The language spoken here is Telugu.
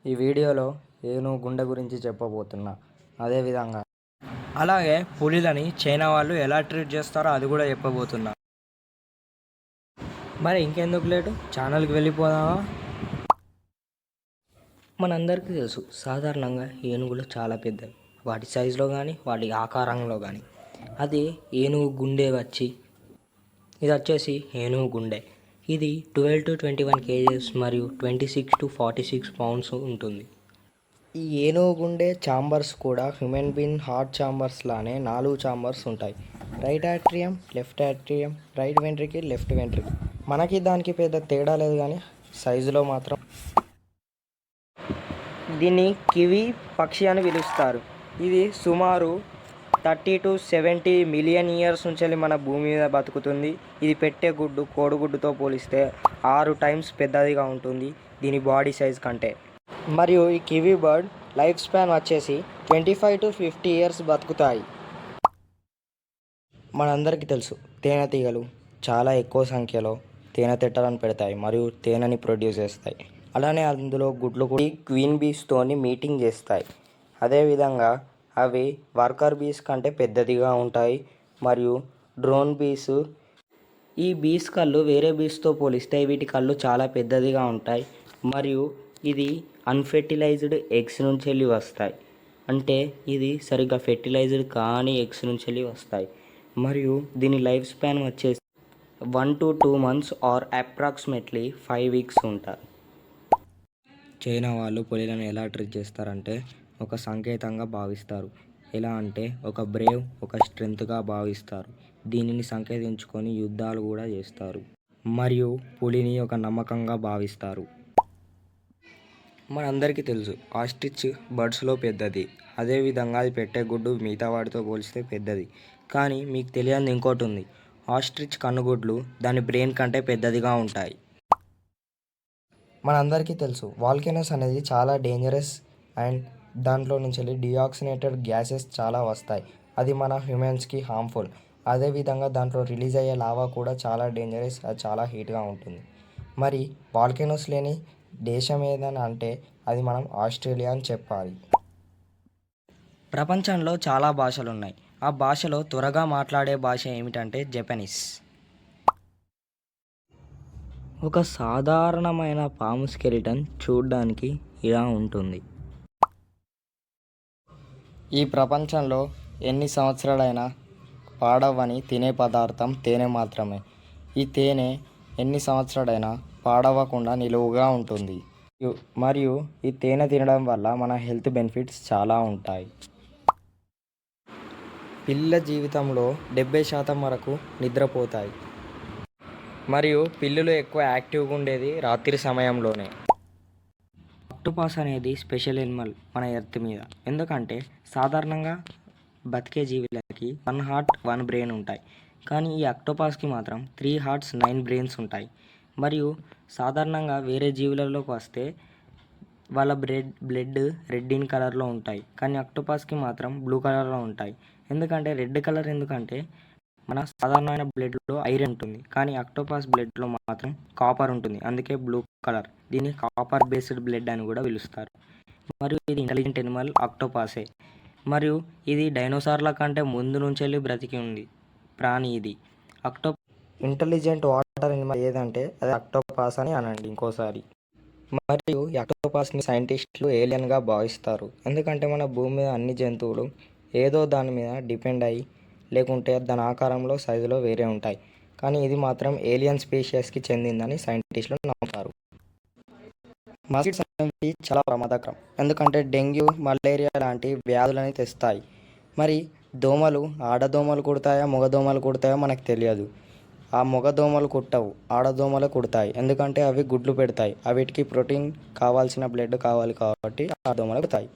ఈ వీడియోలో ఏనుగు గుండె గురించి చెప్పబోతున్నా. అదేవిధంగా అలాగే పులిలని చైనా వాళ్ళు ఎలా ట్రీట్ చేస్తారో అది కూడా చెప్పబోతున్నా. మరి ఇంకెందుకు లేటు, ఛానల్కి వెళ్ళిపోదామా? మనందరికీ తెలుసు, సాధారణంగా ఏనుగులు చాలా పెద్దవి, వాటి సైజులో కానీ వాటి ఆకారంలో కానీ. అది ఏనుగు గుండె ఇది వచ్చేసి ఏనుగు గుండె. ఇది 12 to 21 kgs మరియు 26 to 46 pounds ఉంటుంది. ఈ ఏనుగు గుండె ఛాంబర్స్ కూడా హ్యూమన్ బీయింగ్ హార్ట్ ఛాంబర్స్ లానే 4 ఛాంబర్స్ ఉంటాయి. Right atrium, left atrium, right ventricle, left ventricle. మనకి దానికి పెద్ద తేడా లేదు, కానీ సైజులో మాత్రం. దీన్ని కివి పక్షి అని పిలుస్తారు. ఇది సుమారు 30 to 70 మిలియన్ ఇయర్స్ నుంచి మన భూమి మీద బతుకుతుంది. ఇది పెట్టే గుడ్డు కోడిగుడ్డుతో పోలిస్తే 6 times పెద్దదిగా ఉంటుంది దీని బాడీ సైజ్ కంటే. మరియు ఈ కివి బర్డ్ లైఫ్ స్పాన్ వచ్చేసి 25 to 50 years బతుకుతాయి. మనందరికీ తెలుసు, తేనెటీగలు చాలా ఎక్కువ సంఖ్యలో తేనె తిట్టలను పెడతాయి మరియు తేనెని ప్రొడ్యూస్ చేస్తాయి. అలానే అందులో గుడ్లు కూడా క్వీన్ బీస్తోని మీటింగ్ చేస్తాయి. అదేవిధంగా అవి వర్కర్ బీస్ కంటే పెద్దదిగా ఉంటాయి మరియు డ్రోన్ బీస్. ఈ బీస్ కళ్ళు వేరే బీస్తో పోలిస్తే వీటి కళ్ళు చాలా పెద్దదిగా ఉంటాయి మరియు ఇది అన్ఫెర్టిలైజ్డ్ ఎగ్స్ నుంచి వెళ్ళి వస్తాయి. అంటే ఇది సరిగ్గా ఫెర్టిలైజ్డ్ కాని ఎగ్స్ నుంచి వెళ్ళి వస్తాయి. మరియు దీని లైఫ్ స్పాన్ వచ్చేసి 1 to 2 months or approximately 5 weeks ఉంటారు. చైనా వాళ్ళు పులిలను ఎలా ట్రీట్ చేస్తారంటే ఒక సంకేతంగా భావిస్తారు. ఎలా అంటే ఒక బ్రేవ్, ఒక స్ట్రెంగ్త్గా భావిస్తారు. దీనిని సంకేతించుకొని యుద్ధాలు కూడా చేస్తారు మరియు పులిని ఒక నమ్మకంగా భావిస్తారు. మనందరికీ తెలుసు, ఆస్ట్రిచ్ బర్డ్స్లో పెద్దది. అదేవిధంగా అది పెట్టే గుడ్డు మిగతా వాటితో పోలిస్తే పెద్దది. కానీ మీకు తెలియని ఇంకోటి ఉంది, ఆస్ట్రిచ్ కన్నుగుడ్లు దాని బ్రెయిన్ కంటే పెద్దదిగా ఉంటాయి. మనందరికీ తెలుసు, వాల్కెనోస్ అనేది చాలా డేంజరస్ అండ్ దాంట్లో నుంచి వెళ్ళి డిఆక్సినేటెడ్ గ్యాసెస్ చాలా వస్తాయి. అది మన హ్యూమన్స్కి హార్మ్ఫుల్. అదేవిధంగా దాంట్లో రిలీజ్ అయ్యే లావా కూడా చాలా డేంజరస్, అది చాలా హీట్గా ఉంటుంది. మరి వాల్కెనోస్ లేని దేశం ఏదని అంటే అది మనం ఆస్ట్రేలియా అని చెప్పాలి. ప్రపంచంలో చాలా భాషలు ఉన్నాయి. ఆ భాషలో త్వరగా మాట్లాడే భాష ఏమిటంటే జపనీస్. ఒక సాధారణమైన పాము స్కెలిటన్ చూడడానికి ఇలా ఉంటుంది. ఈ ప్రపంచంలో ఎన్ని సంవత్సరాలైనా పాడవని తినే పదార్థం తేనె మాత్రమే. ఈ తేనె ఎన్ని సంవత్సరాలైనా పాడవకుండా నిలువుగా ఉంటుంది. మరియు ఈ తేనె తినడం వల్ల మన హెల్త్ బెనిఫిట్స్ చాలా ఉంటాయి. పిల్ల జీవితంలో 70% వరకు నిద్రపోతాయి మరియు పిల్లులు ఎక్కువ యాక్టివ్గా ఉండేది రాత్రి సమయంలోనే. ఆక్టోపస్ అనేది స్పెషల్ ఎనిమల్ మన ఎర్త్ మీద. ఎందుకంటే సాధారణంగా బతికే జీవులకి 1 heart 1 brain ఉంటాయి, కానీ ఈ ఆక్టోపస్కి మాత్రం 3 hearts 9 brains ఉంటాయి. మరియు సాధారణంగా వేరే జీవులలోకి వస్తే వాళ్ళ బ్లడ్ రెడ్ ఇన్ కలర్లో ఉంటాయి, కానీ ఆక్టోపస్కి మాత్రం బ్లూ కలర్లో ఉంటాయి. ఎందుకంటే రెడ్ కలర్ ఎందుకంటే మన సాధారణమైన బ్లడ్లో ఐరన్ ఉంటుంది, కానీ ఆక్టోపస్ బ్లడ్లో మాత్రం కాపర్ ఉంటుంది, అందుకే బ్లూ కలర్. దీన్ని కాపర్ బేస్డ్ బ్లడ్ అని కూడా పిలుస్తారు. మరియు ఇది ఇంటెలిజెంట్ ఎనిమల్ ఆక్టోపసే. మరియు ఇది డైనోసార్ల కంటే ముందు నుంచి వెళ్ళి బ్రతికి ఉంది ప్రాణి ఇది. ఇంటెలిజెంట్ వాటర్ ఎనిమల్ ఏదంటే అది ఆక్టోపస్ అని అనండి ఇంకోసారి. మరియు ఈ ఆక్టోపస్ని సైంటిస్టులు ఏలియన్గా భావిస్తారు. ఎందుకంటే మన భూమి మీద అన్ని జంతువులు ఏదో దాని మీద డిపెండ్ అయ్యి లేకుంటే దాని ఆకారంలో సైజులో వేరే ఉంటాయి, కానీ ఇది మాత్రం ఏలియన్ స్పీషియస్కి చెందిందని సైంటిస్టులు నమ్ముతారు. మస్కిటోస్ అనేవి చాలా ప్రమాదకరం, ఎందుకంటే డెంగ్యూ, మలేరియా లాంటి వ్యాధులని తెస్తాయి. మరి దోమలు, ఆడదోమలు కుడతాయా మగదోమలు కుడతాయో మనకు తెలియదు. ఆ మగదోమలు కుట్టవు, ఆడదోమలు కుడతాయి. ఎందుకంటే అవి గుడ్లు పెడతాయి, వీటికి ప్రోటీన్ కావాల్సిన బ్లడ్ కావాలి కాబట్టి ఆ దోమలు కుడతాయి.